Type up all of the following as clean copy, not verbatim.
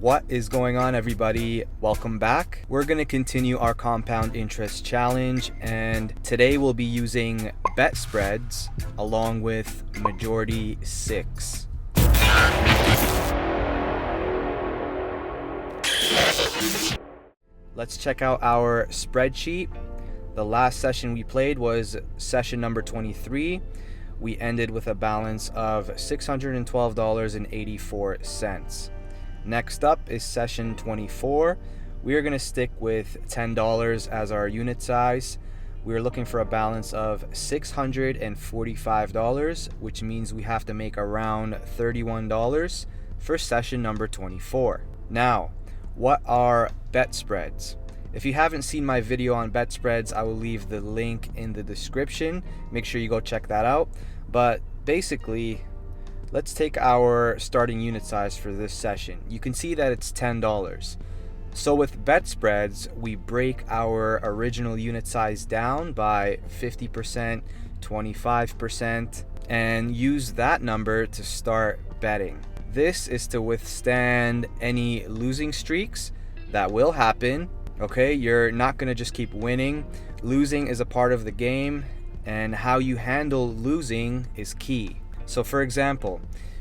What is going on, everybody? Welcome back. We're going to continue our compound interest challenge, and today we'll be using bet spreads along with majority 6. Let's check out our spreadsheet. The last session we played was session number 23. We ended with a balance of $612.84. Next up is session 24. We are going to stick with $10 as our unit size. We are looking for a balance of $645, which means we have to make around $31 for session number 24. Now, what are bet spreads? If you haven't seen my video on bet spreads, I will leave the link in the description. Make sure you go check that out. But basically, let's take our starting unit size for this session. You can see that it's $10. So with bet spreads, we break our original unit size down by 50%, 25%, and use that number to start betting. This is to withstand any losing streaks that will happen. Okay, you're not gonna just keep winning. Losing is a part of the game, and how you handle losing is key. So for example,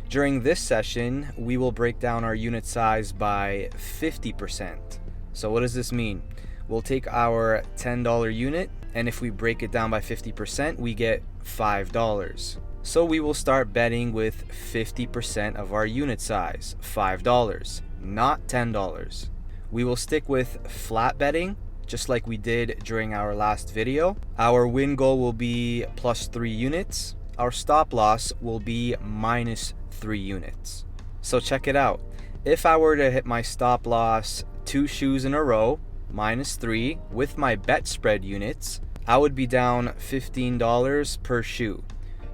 during this session, we will break down our unit size by 50%. So what does this mean? We'll take our $10 unit, and if we break it down by 50%, we get $5. So we will start betting with 50% of our unit size, $5, not $10. We will stick with flat betting, just like we did during our last video. Our win goal will be plus 3 units. Our stop loss will be minus 3 units. So check it out. If I were to hit my stop loss 2 shoes in a row, minus 3, with my bet spread units, I would be down $15 per shoe.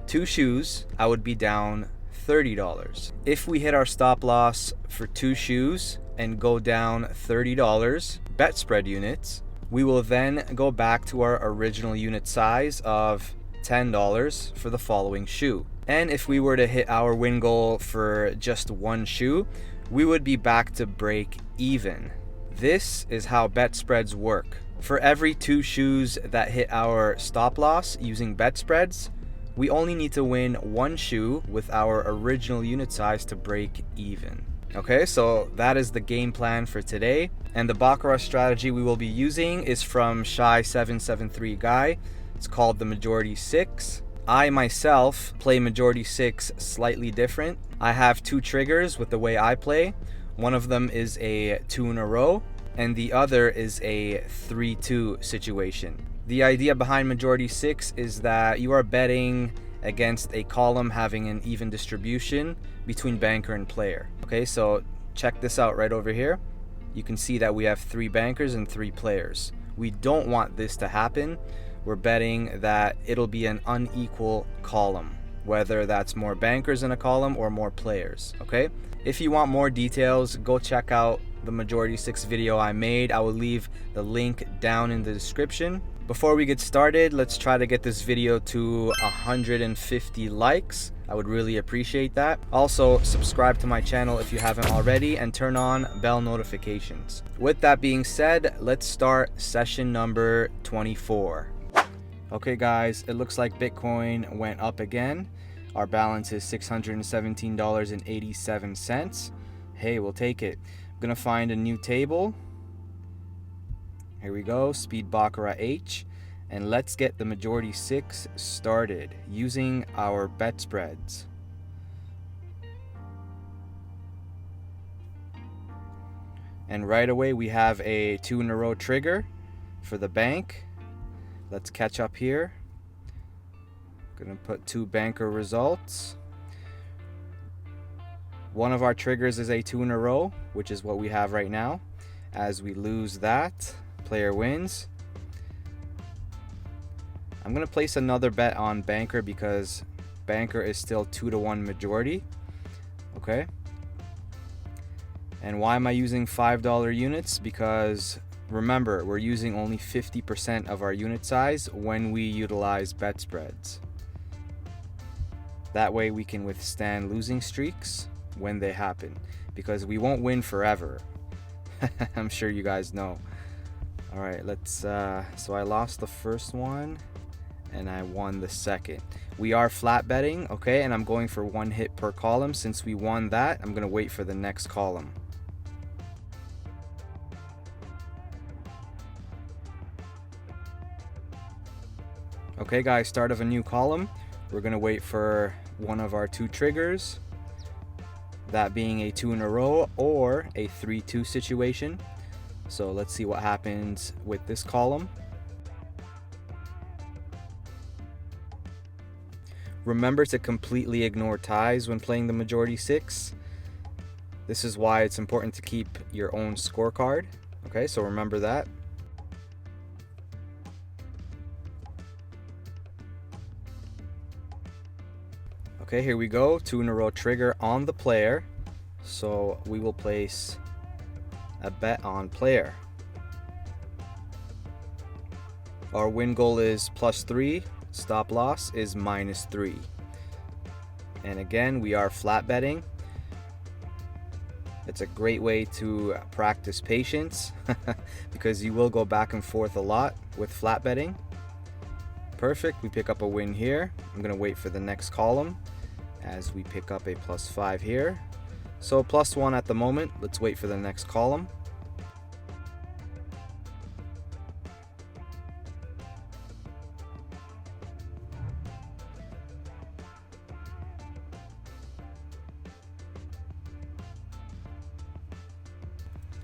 2 shoes, I would be down $30. If we hit our stop loss for 2 shoes and go down $30 bet spread units, we will then go back to our original unit size of $10 for the following shoe. And if we were to hit our win goal for just 1 shoe, we would be back to break even. This is how bet spreads work. For every 2 shoes that hit our stop loss using bet spreads, we only need to win 1 shoe with our original unit size to break even. Okay, so that is the game plan for today. And the Baccarat strategy we will be using is from Shy773 Guy. It's called the majority 6. I myself play majority 6 slightly different. I have 2 triggers with the way I play. One of them is a 2 in a row, and the other is a 3-2 situation. The idea behind majority 6 is that you are betting against a column having an even distribution between banker and player. Okay, so check this out right over here. You can see that we have 3 bankers and 3 players. We don't want this to happen. We're betting that it'll be an unequal column, whether that's more bankers in a column or more players. Okay, if you want more details, go check out the majority 6 video I made. I will leave the link down in the description. Before we get started, let's try to get this video to 150 likes. I would really appreciate that. Also, subscribe to my channel if you haven't already, and turn on bell notifications. With that being said, let's start session number 24. Okay guys, it looks like Bitcoin went up again. Our balance is $617.87. Hey, we'll take it. I'm gonna find a new table. Here we go, Speed Baccarat H, and let's get the majority 6 started using our bet spreads. And right away we have a 2 in a row trigger for the bank. Let's catch up here. Gonna put 2 banker results. One of our triggers is a 2 in a row, which is what we have right now. As we lose that, player wins. I'm gonna place another bet on banker because banker is still 2-to-1 majority. Okay. And why am I using $5 units? Because remember, we're using only 50% of our unit size when we utilize bet spreads. That way we can withstand losing streaks. when they happen, because we won't win forever. I'm sure you guys know. All right, let's so I lost the first one and I won the second. We are flat betting, okay, and I'm going for 1 hit per column. Since we won that, I'm gonna wait for the next column. Okay guys, start of a new column. We're gonna wait for one of our 2 triggers, that being a 2 in a row or a 3-2 situation. So let's see what happens with this column. Remember to completely ignore ties when playing the majority 6. This is why it's important to keep your own scorecard. Okay, so remember that. Okay, here we go. 2 in a row trigger on the player. So we will place a bet on player. Our win goal is +3. Stop loss is -3. And again, we are flat betting. It's a great way to practice patience because you will go back and forth a lot with flat betting. Perfect, we pick up a win here. I'm gonna wait for the next column as we pick up a +5 here. So +1 at the moment. Let's wait for the next column.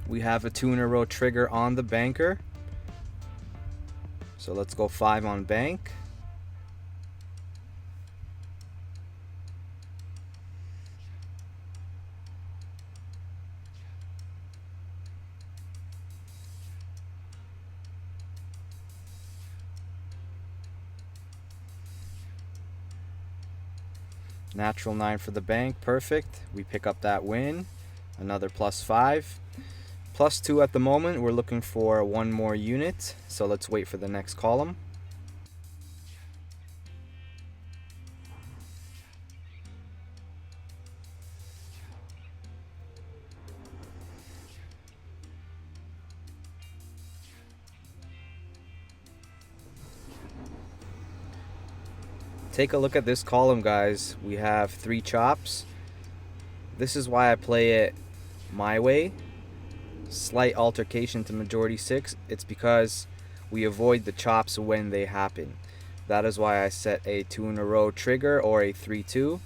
We have a 2 in a row trigger on the banker. So let's go 5 on bank. Natural 9 for the bank, perfect. We pick up that win, another +5. +2 at the moment, we're looking for 1 more unit, so let's wait for the next column. Take a look at this column, guys. We have 3 chops. This is why I play it my way. Slight altercation to majority 6. It's because we avoid the chops when they happen. That is why I set a 2 in a row trigger or a 3-2,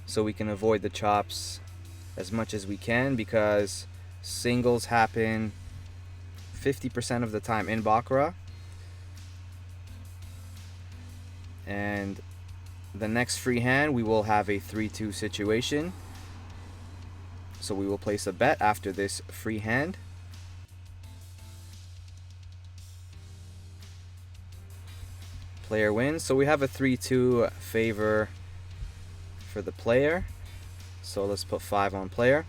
so we can avoid the chops as much as we can, because singles happen 50% of the time in Baccarat. And the next free hand we will have a 3-2 situation, so we will place a bet after this free hand. Player wins, so we have a 3-2 favor for the player, so let's put 5 on player.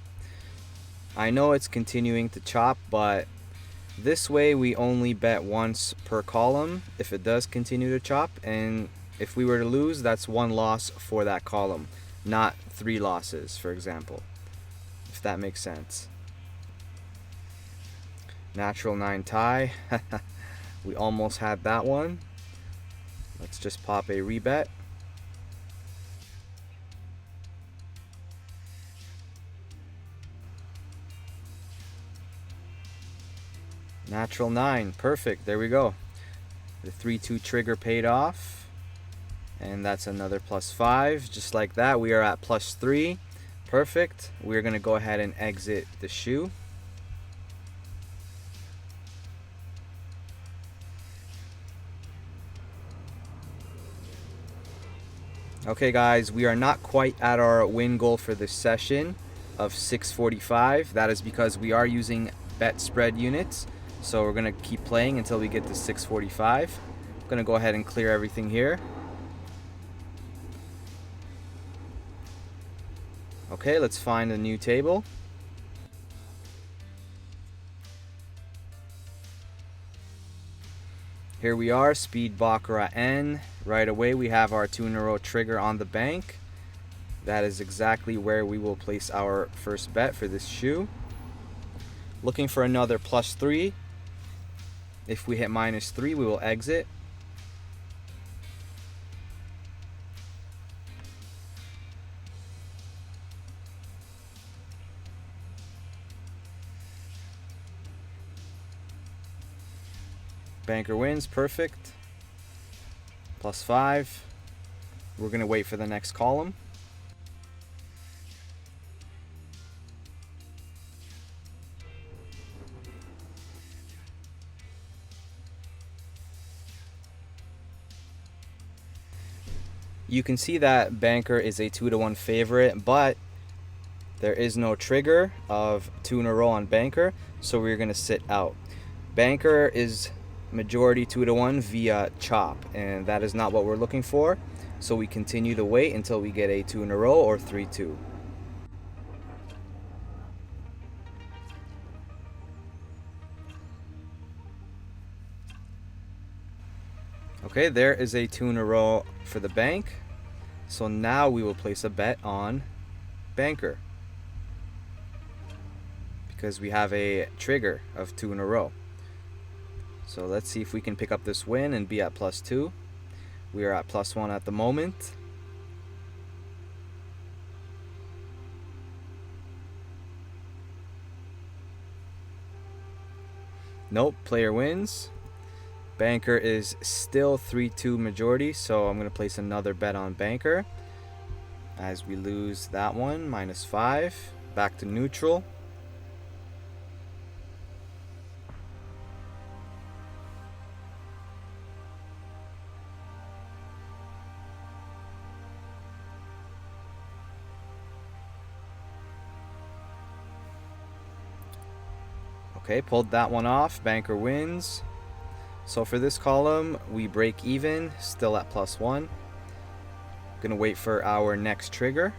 I know it's continuing to chop, but this way we only bet once per column if it does continue to chop, and if we were to lose, that's 1 loss for that column, not 3 losses, for example, if that makes sense. Natural 9 tie. We almost had that one. Let's just pop a rebet. Natural 9, perfect, there we go. The 3-2 trigger paid off. And that's another +5. Just like that, we are at +3. Perfect. We're going to go ahead and exit the shoe. Okay guys, we are not quite at our win goal for this session of 645. That is because we are using bet spread units. So we're going to keep playing until we get to 645. I'm going to go ahead and clear everything here. Okay, let's find a new table. Here we are, speed Baccarat N. Right away we have our 2 in a row trigger on the bank. That is exactly where we will place our first bet for this shoe. Looking for another +3. If we hit -3, we will exit. Banker wins, perfect. +5. We're gonna wait for the next column. You can see that Banker is a 2-to-1 favorite, but there is no trigger of 2 in a row on Banker, so we're gonna sit out. Banker is majority 2-to-1 via chop, and that is not what we're looking for, so we continue to wait until we get a 2 in a row or 3-2. Okay, there is a 2 in a row for the bank. So now we will place a bet on Banker because we have a trigger of 2 in a row. So let's see if we can pick up this win and be at +2. We are at +1 at the moment. Nope, player wins. Banker is still 3-2 majority, so I'm going to place another bet on Banker as we lose that one, -5, back to neutral. Okay, pulled that one off. Banker wins. So for this column, we break even, still at +1. Gonna wait for our next trigger.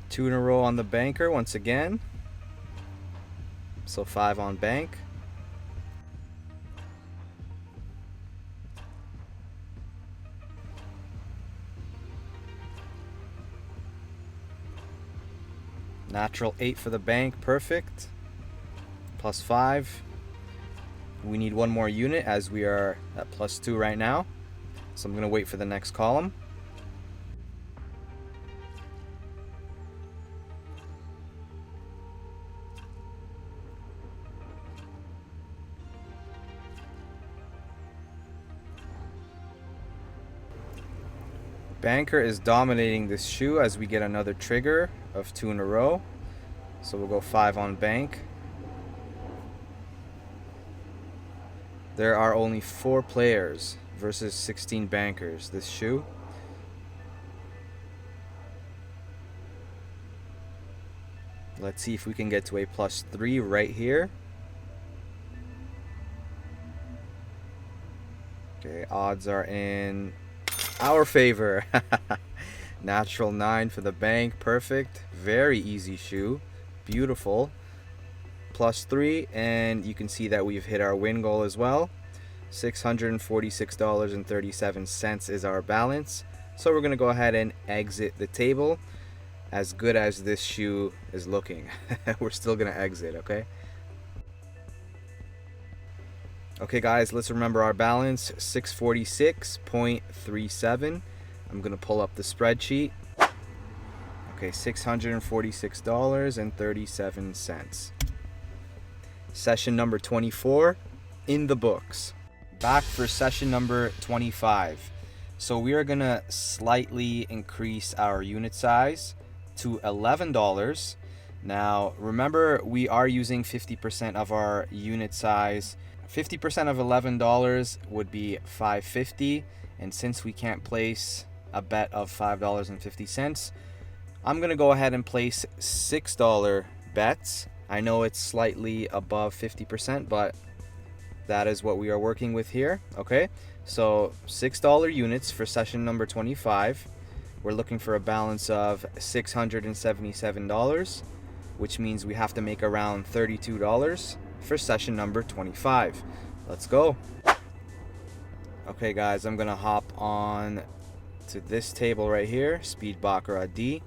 Two in a row on the Banker once again. So 5 on bank. Natural 8 for the bank, perfect. +5. We need one more unit as we are at +2 right now. So I'm gonna wait for the next column. Banker is dominating this shoe as we get another trigger of 2 in a row. So we'll go 5 on bank. There are only 4 players versus 16 bankers this shoe. Let's see if we can get to a +3 right here. Okay, odds are in our favor. Natural 9 for the bank, perfect. Very easy shoe, beautiful. +3, and you can see that we've hit our win goal as well. $646.37 is our balance. So we're gonna go ahead and exit the table. As good as this shoe is looking, we're still gonna exit, okay? Okay guys, let's remember our balance, 646.37. I'm gonna pull up the spreadsheet. Okay, $646.37. Session number 24 in the books. Back for session number 25. So we are gonna slightly increase our unit size to $11. Now remember, we are using 50% of our unit size. 50% of $11 would be $5.50, and since we can't place a bet of $5.50, I'm gonna go ahead and place $6 bets. I know it's slightly above 50%, but that is what we are working with here. Okay, so $6 units for session number 25. We're looking for a balance of $677. which means we have to make around $32 for session number 25. Let's go. Okay guys, I'm gonna hop on to this table right here, speed Baccarat D.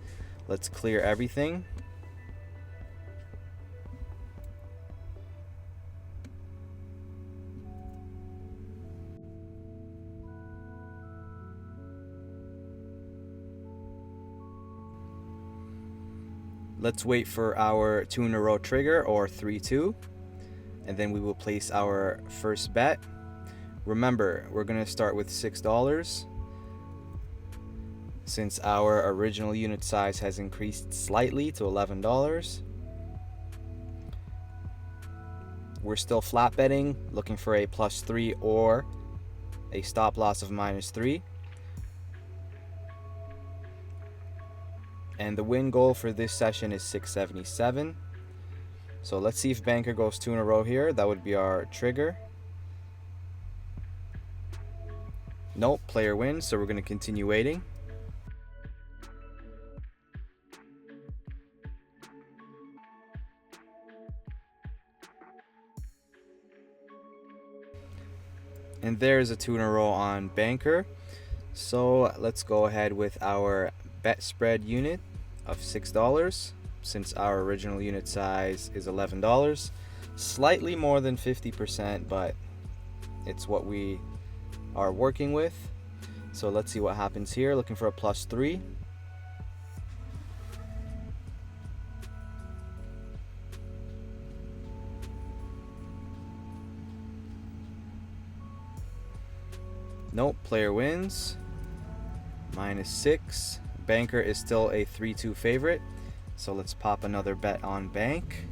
Let's clear everything. Let's wait for our 2 in a row trigger, or 3-2, and then we will place our first bet. Remember, we're gonna start with $6 since our original unit size has increased slightly to $11. We're still flat betting, looking for a +3 or a stop loss of -3. And the win goal for this session is 677. So let's see if banker goes 2 in a row here. That would be our trigger. Nope, player wins, so we're going to continue waiting. And there's a 2 in a row on banker. So let's go ahead with our bet spread unit of $6 since our original unit size is $11. Slightly more than 50%, but it's what we are working with. So let's see what happens here. Looking for a +3. Nope, player wins. -6. Banker is still a 3-2 favorite. So let's pop another bet on bank.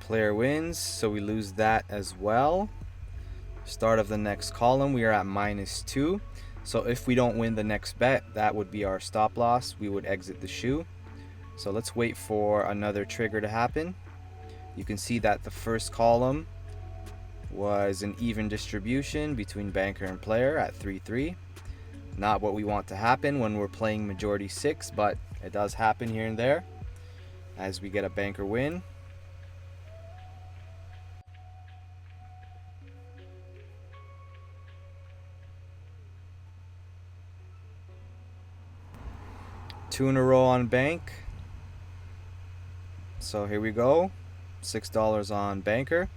Player wins, so we lose that as well. Start of the next column, we are at -2. So if we don't win the next bet, that would be our stop loss. We would exit the shoe. So let's wait for another trigger to happen. You can see that the first column was an even distribution between banker and player at 3-3. Not what we want to happen when we're playing majority 6, but it does happen here and there as we get a banker win. Two in a row on bank. So here we go. $6 on banker.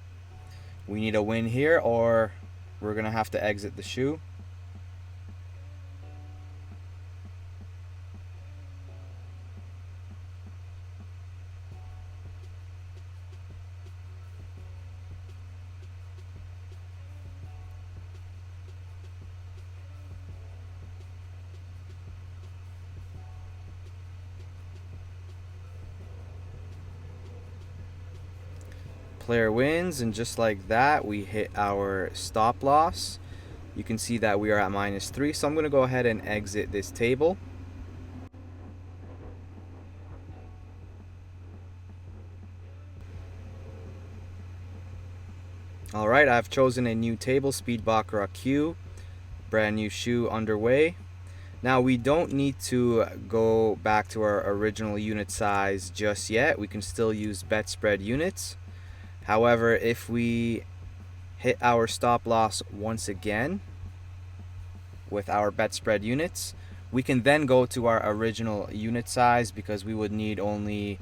We need a win here or we're gonna have to exit the shoe. Player wins, and just like that we hit our stop loss. You can see that we are at -3, so I'm going to go ahead and exit this table. Alright, I've chosen a new table, Speed Baccarat Q, brand new shoe underway. Now we don't need to go back to our original unit size just yet. We can still use bet spread units. However, if we hit our stop loss once again with our bet spread units, we can then go to our original unit size because we would need only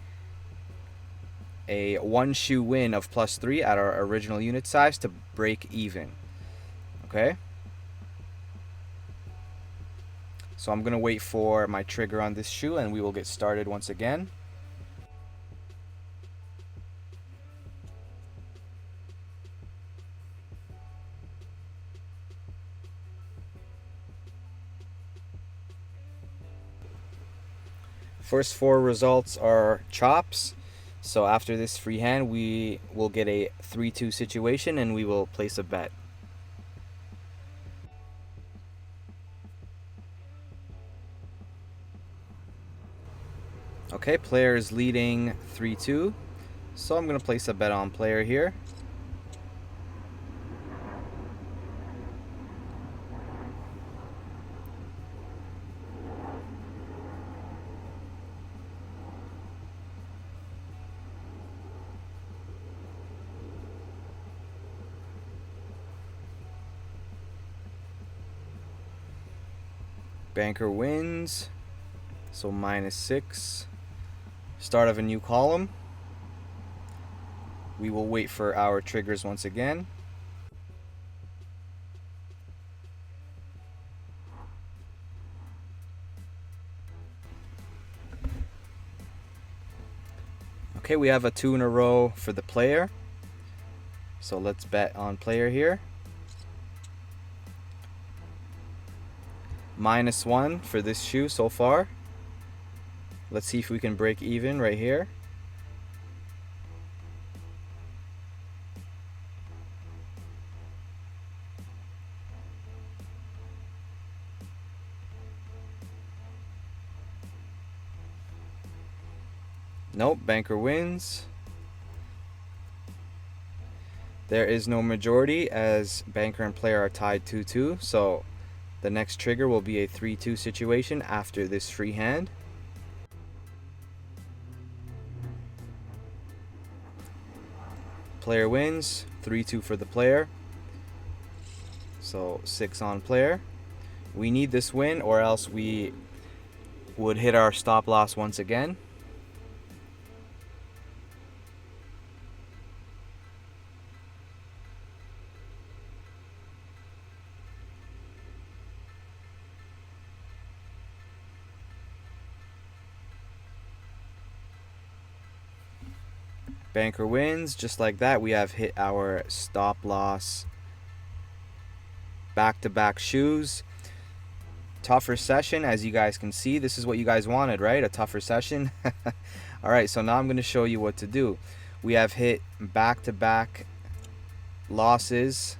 a 1 shoe win of +3 at our original unit size to break even. Okay? So I'm going to wait for my trigger on this shoe and we will get started once again. First 4 results are chops. So after this free hand, we will get a 3-2 situation and we will place a bet. Okay, player is leading 3-2. So I'm going to place a bet on player here. Banker wins, so -6. Start of a new column. We will wait for our triggers once again. Okay, we have a 2 in a row for the player. So let's bet on player here. -1 for this shoe so far. Let's see if we can break even right here. Nope, banker wins. There is no majority as banker and player are tied 2-2, so the next trigger will be a 3-2 situation after this free hand. Player wins, 3-2 for the player. So 6 on player. We need this win or else we would hit our stop loss once again. Banker wins. Just like that, we have hit our stop loss. Back-to-back shoes. Tougher session, as you guys can see. This is what you guys wanted, right? A tougher session. Alright, so now I'm going to show you what to do. We have hit back-to-back losses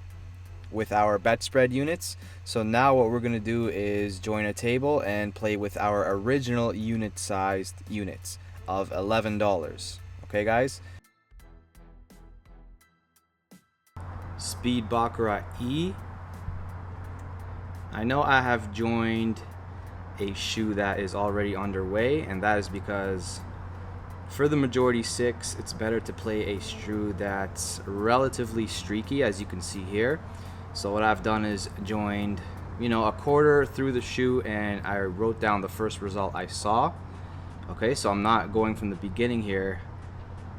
with our bet spread units. So now what we're going to do is join a table and play with our original unit sized units of $11. Okay, guys? Speed Baccarat E. I know I have joined a shoe that is already underway, and that is because for the majority 6, it's better to play a shoe that's relatively streaky, as you can see here. So what I've done is joined, a quarter through the shoe, and I wrote down the first result I saw. Okay, so I'm not going from the beginning here.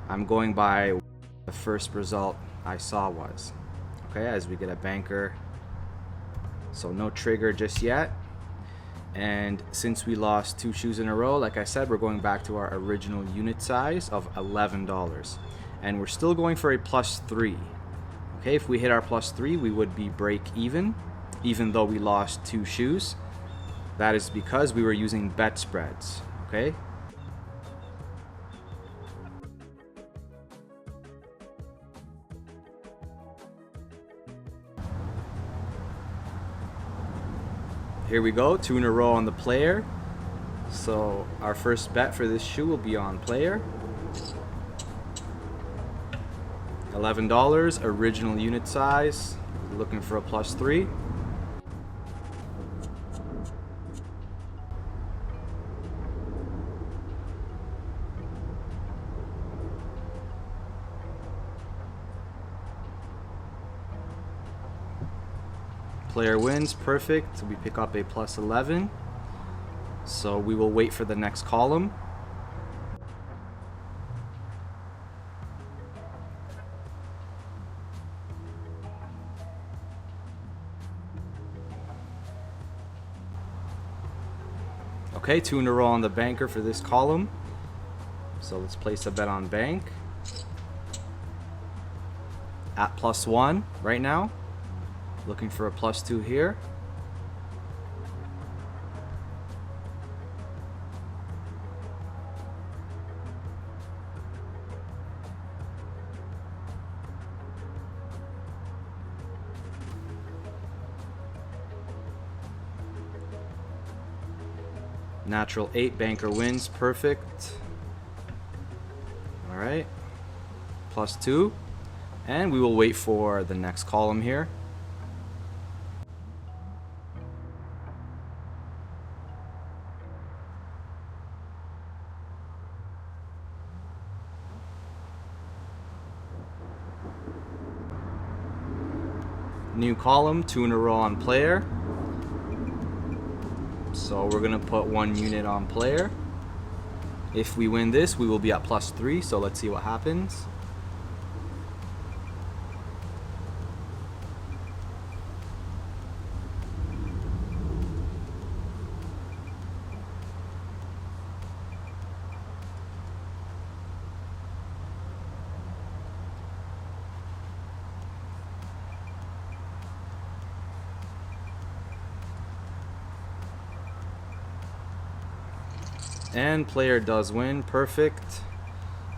I'm going by what the first result I saw was. Okay, as we get a banker. So no trigger just yet. And since we lost 2 shoes in a row, like I said, we're going back to our original unit size of $11. And we're still going for a +3. Okay, if we hit our +3, we would be break even though we lost 2 shoes. That is because we were using bet spreads. Okay. Here we go, 2 in a row on the player. So our first bet for this shoe will be on player. $11, original unit size. Looking for a +3. Player wins, perfect. We pick up a +11. So we will wait for the next column. Okay, 2 in a row on the banker for this column. So let's place a bet on bank. At +1 right now. Looking for a +2 here. Natural 8, banker wins, perfect. All right, +2. And we will wait for the next column here. New column, 2 in a row on player. So we're gonna put 1 unit on player. If we win this, we will be at +3, so let's see what happens. And player does win, perfect.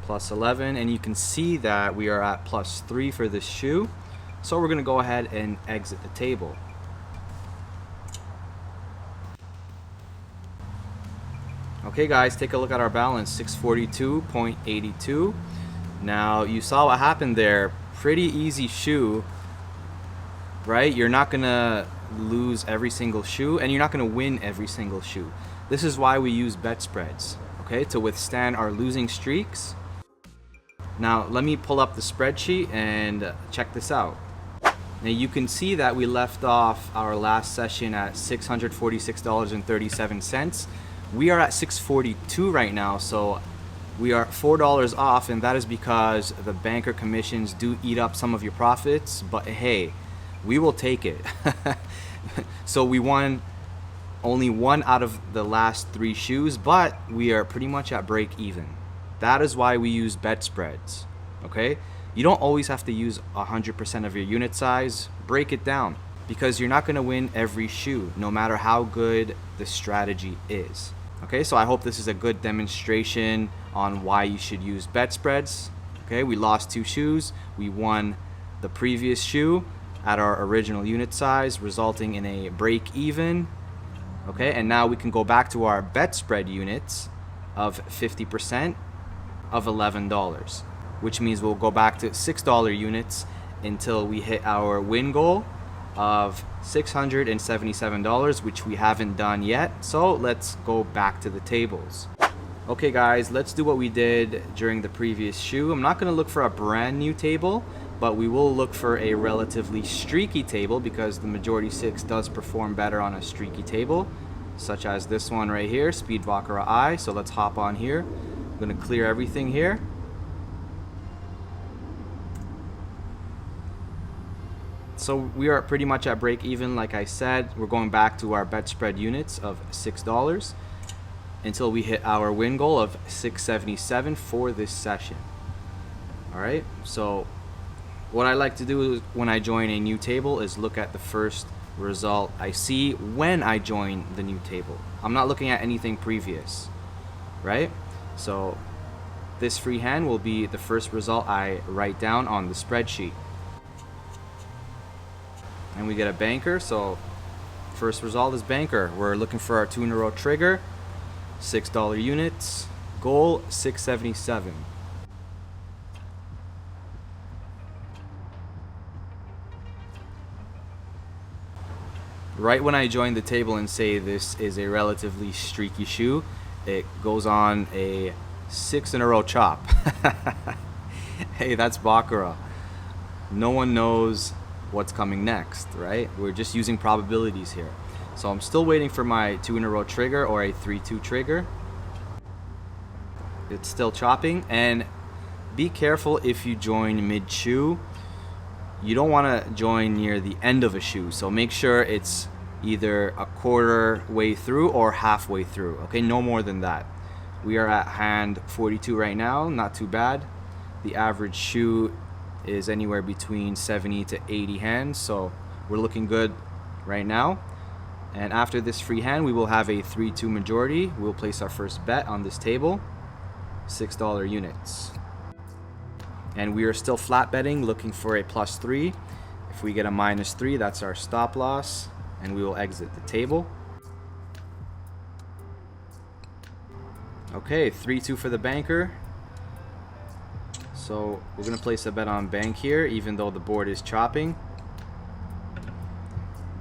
+11, and you can see that we are at +3 for this shoe. So we're gonna go ahead and exit the table. Okay guys, take a look at our balance, 642.82. Now you saw what happened there. Pretty easy shoe, right? You're not gonna lose every single shoe, and you're not gonna win every single shoe. This is why we use bet spreads, okay, to withstand our losing streaks. Now let me pull up the spreadsheet and check this out. Now you can see that we left off our last session at $646.37. We are at $642 right now, so we are $4 off, and that is because the banker commissions do eat up some of your profits, but hey, we will take it. So we won only 1 out of the last 3 shoes, but we are pretty much at break even. That is why we use bet spreads, okay? You don't always have to use 100% of your unit size. Break it down, because you're not gonna win every shoe, no matter how good the strategy is. Okay, so I hope this is a good demonstration on why you should use bet spreads. Okay, we lost 2 shoes. We won the previous shoe at our original unit size, resulting in a break even. Okay, and now we can go back to our bet spread units of 50% of $11, which means we'll go back to $6 units until we hit our win goal of $677, which we haven't done yet. So let's go back to the tables. Okay guys, let's do what we did during the previous shoe. I'm not gonna look for a brand new table, but we will look for a relatively streaky table, because the majority 6 does perform better on a streaky table, such as this one right here, Speed Baccarat I. So let's hop on here. I'm gonna clear everything here. So we are pretty much at break even. Like I said, we're going back to our bet spread units of $6 until we hit our win goal of $677 for this session. All right, so what I like to do is, when I join a new table, is look at the first result I see when I join the new table. I'm not looking at anything previous, right? So this free hand will be the first result I write down on the spreadsheet. And we get a banker, so first result is banker. We're looking for our 2 in a row trigger, $6 units, goal $677. Right when I join the table and say this is a relatively streaky shoe, it goes on a 6 in a row chop. Hey, that's Baccarat. No one knows what's coming next, right? We're just using probabilities here. So I'm still waiting for my 2 in a row trigger or a 3-2 trigger. It's still chopping, and be careful if you join mid shoe. You don't want to join near the end of a shoe, so make sure it's either a quarter way through or halfway through, okay? No more than that. We are at hand 42 right now, not too bad. The average shoe is anywhere between 70 to 80 hands, so we're looking good right now. And after this free hand, we will have a 3-2 majority. We'll place our first bet on this table, $6 units. And we are still flat betting, looking for a +3. If we get a -3, that's our stop loss, and we will exit the table. Okay, 3-2 for the banker. So we're going to place a bet on bank here, even though the board is chopping.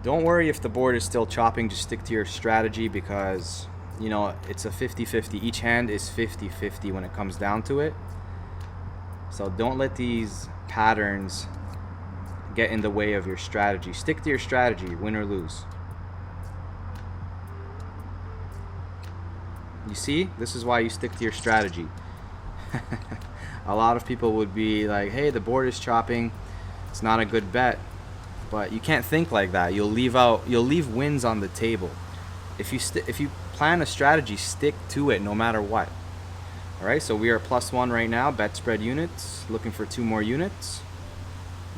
Don't worry if the board is still chopping, just stick to your strategy because, you know, it's a 50-50. Each hand is 50-50 when it comes down to it. So don't let these patterns get in the way of your strategy. Stick to your strategy, win or lose. You see, this is why you stick to your strategy. A lot of people would be like, hey, the board is chopping, it's not a good bet. But you can't think like that. You'll leave wins on the table. If you plan a strategy, stick to it no matter what. All right, so we are +1 right now, bet spread units, looking for 2 more units.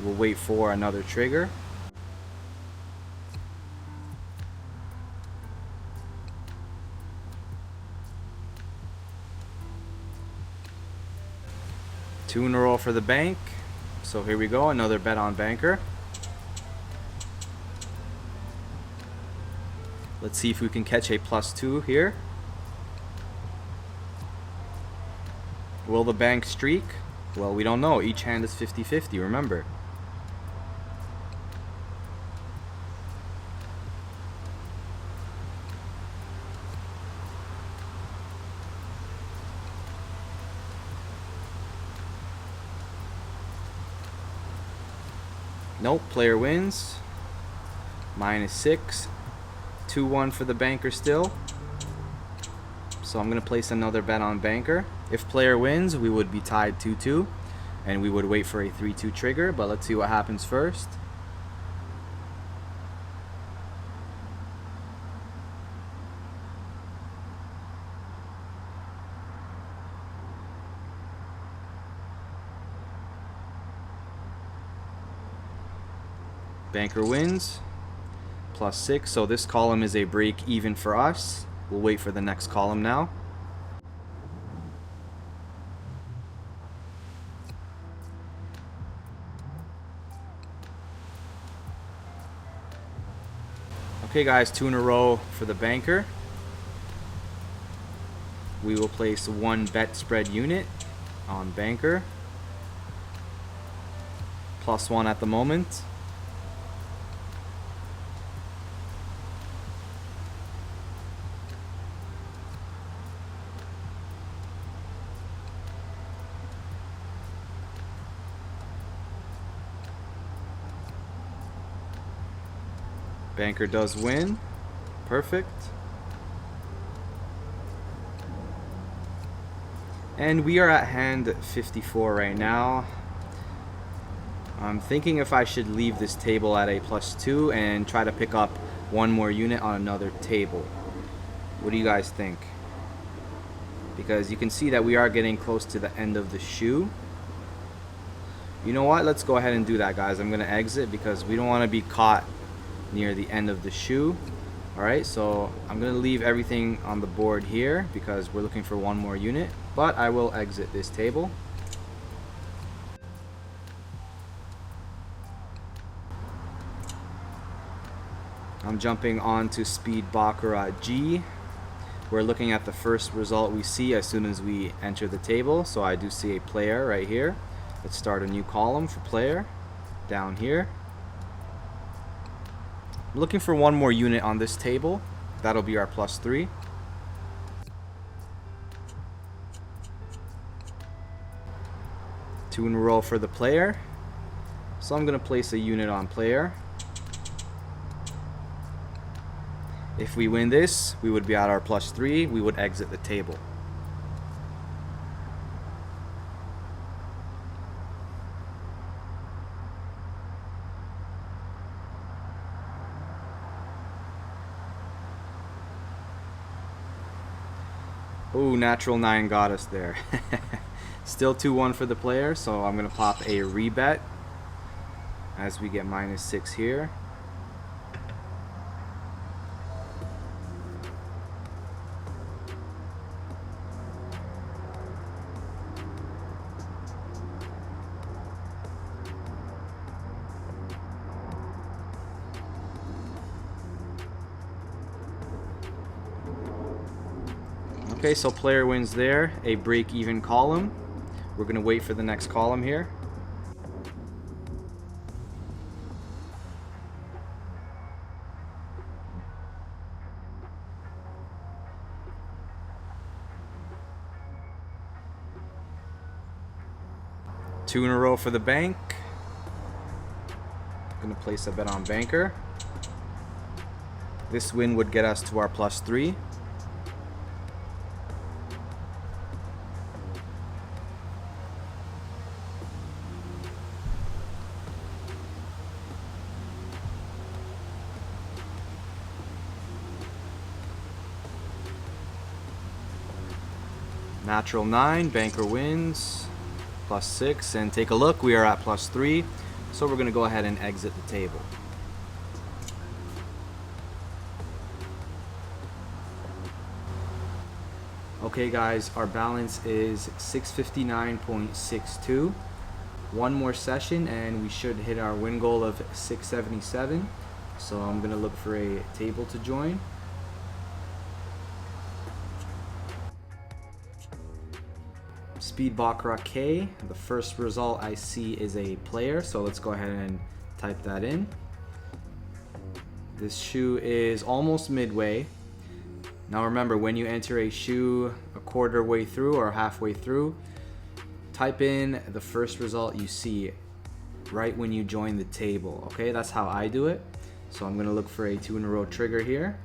We'll wait for another trigger. Two in a row for the bank. So here we go, another bet on banker. Let's see if we can catch a +2 here. Will the bank streak? Well, we don't know. Each hand is 50-50, remember. Nope, player wins. -6. 2-1 for the banker still. So I'm going to place another bet on banker. If player wins, we would be tied 2-2. And we would wait for a 3-2 trigger. But let's see what happens first. Banker wins. +6, so this column is a break even for us. We'll wait for the next column now. Okay guys, 2 in a row for the banker. We will place 1 bet spread unit on banker. +1 at the moment. Banker does win. Perfect. And we are at hand 54 right now. I'm thinking if I should leave this table at a +2 and try to pick up 1 more unit on another table. What do you guys think? Because you can see that we are getting close to the end of the shoe. You know what? Let's go ahead and do that, guys. I'm going to exit because we don't want to be caught near the end of the shoe. Alright, so I'm going to leave everything on the board here because we're looking for 1 more unit, but I will exit this table. I'm jumping on to speed Baccarat G. We're looking at the first result we see as soon as we enter the table, so I do see a player right here. Let's start a new column for player down here. I'm looking for 1 more unit on this table. That'll be our +3. Two in a row for the player. So I'm going to place a unit on player. If we win this, we would be at our +3. We would exit the table. Ooh, natural 9 got us there. Still 2-1 for the player, so I'm going to pop a rebet as we get -6 here. Okay, so player wins there, a break-even column. We're gonna wait for the next column here. Two in a row for the bank. Gonna place a bet on banker. This win would get us to our +3. Natural 9, banker wins, +6, and take a look, we are at +3, so we're gonna go ahead and exit the table. Okay guys, our balance is 659.62. One more session and we should hit our win goal of 677. So I'm gonna look for a table to join. Speed Baccarat K. The first result I see is a player, so let's go ahead and type that in. This shoe is almost midway. Now remember, when you enter a shoe a quarter way through or halfway through, type in the first result you see right when you join the table. Okay, that's how I do it. So I'm gonna look for a 2 in a row trigger here.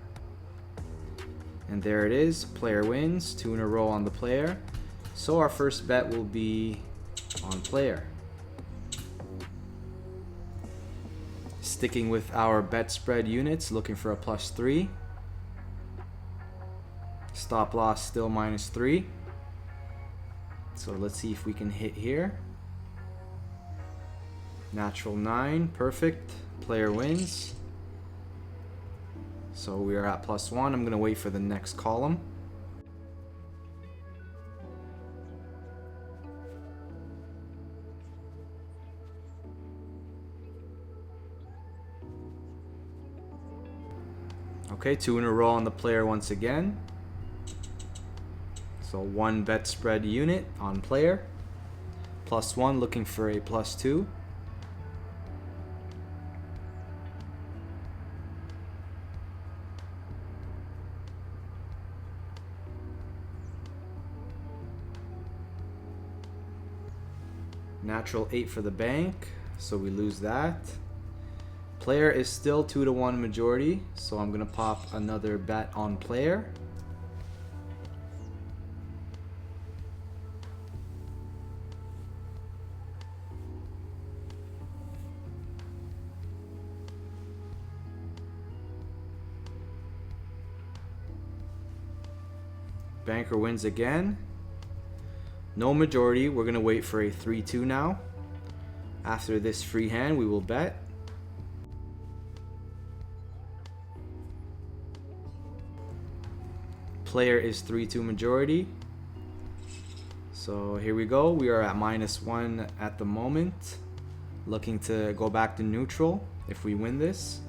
And there it is, player wins, 2 in a row on the player. So our first bet will be on player. Sticking with our bet spread units, looking for a +3. Stop loss still -3. So let's see if we can hit here. Natural 9, perfect. Player wins. So we are at +1. I'm gonna wait for the next column. Okay, 2 in a row on the player once again. So 1 bet spread unit on player. +1, looking for a +2. Natural 8 for the bank, so we lose that. Player is still 2-1 majority, so I'm gonna pop another bet on player. Banker wins again. No majority, we're gonna wait for a 3-2 now. After this free hand, we will bet. Player is 3-2 majority. So here we go, we are at -1 at the moment. Looking to go back to neutral if we win this.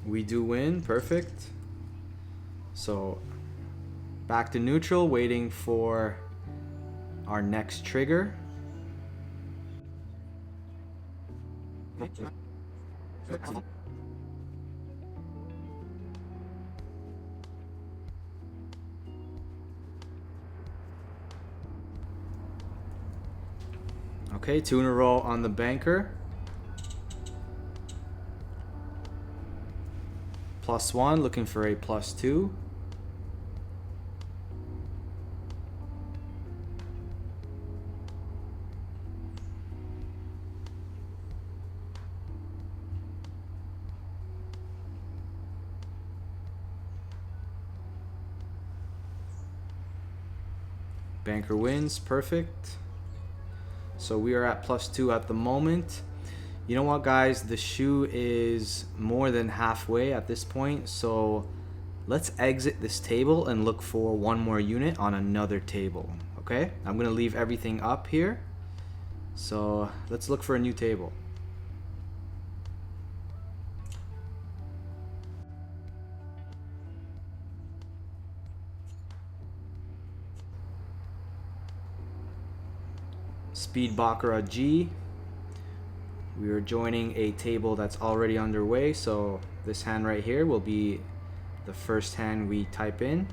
We do win, perfect. So back to neutral, waiting for our next trigger. Okay, 2 in a row on the banker. +1, looking for a +2. Banker wins, perfect. So we are at +2 at the moment. You know what, guys, the shoe is more than halfway at this point, so let's exit this table and look for one more unit on another table. Okay, I'm gonna leave everything up here. So let's look for a new table. Speed Baccarat G. We are joining a table that's already underway, so this hand right here will be the first hand we type in.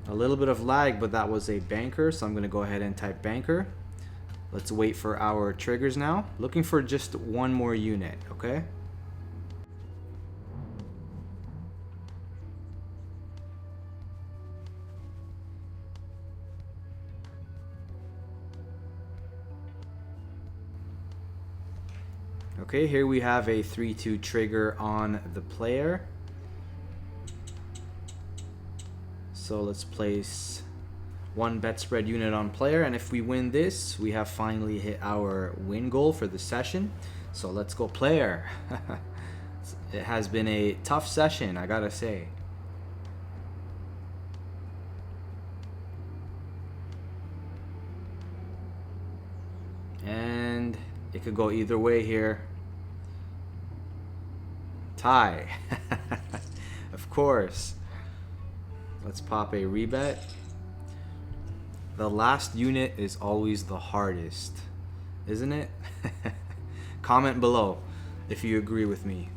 A little bit of lag, but that was a banker, so I'm going to go ahead and type banker. Let's wait for our triggers now. Looking for just one more unit, okay? Okay, here we have a 3-2 trigger on the player. So let's place one bet spread unit on player, and if we win this, we have finally hit our win goal for the session. So let's go player. It has been a tough session, I gotta say. And it could go either way here. Tie. Of course. Let's pop a rebet. The last unit is always the hardest, isn't it? Comment below if you agree with me.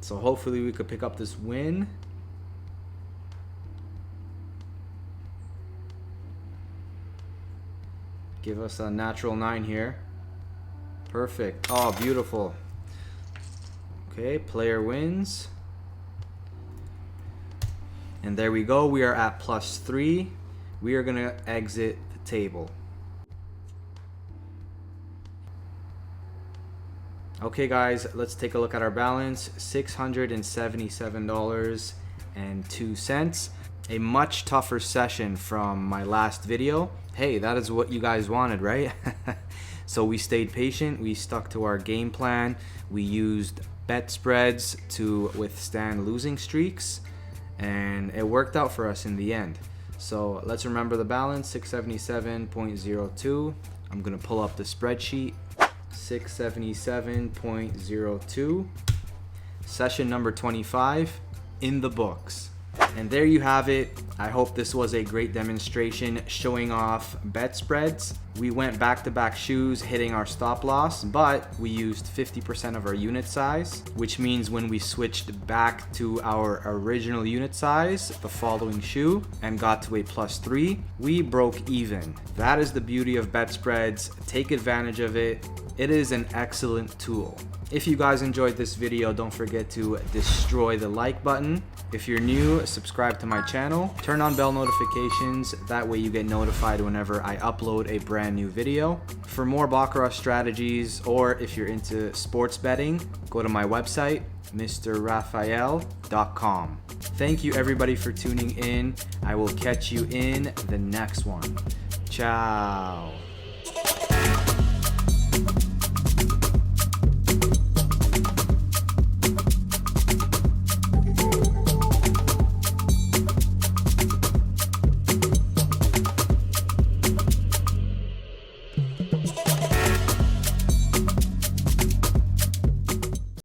So hopefully we could pick up this win. Give us a natural 9 here. Perfect. Oh, beautiful. Okay, player wins. And there we go. We are at +3. We are going to exit the table. Okay, guys, let's take a look at our balance. $677.02. A much tougher session from my last video. Hey, that is what you guys wanted, right? So we stayed patient. We stuck to our game plan. We used bet spreads to withstand losing streaks, and it worked out for us in the end. So let's remember the balance, 677.02. I'm gonna pull up the spreadsheet. 677.02. Session number 25 in the books. And there you have it. I hope this was a great demonstration showing off bet spreads. We went back-to-back shoes hitting our stop loss, but we used 50% of our unit size, which means when we switched back to our original unit size, the following shoe, and got to a +3, we broke even. That is the beauty of bet spreads. Take advantage of it. It is an excellent tool. If you guys enjoyed this video, don't forget to destroy the like button. If you're new, subscribe to my channel. Turn on bell notifications. That way you get notified whenever I upload a brand new video. For more Baccarat strategies, or if you're into sports betting, go to my website, mrrafael.com. Thank you everybody for tuning in. I will catch you in the next one. Ciao.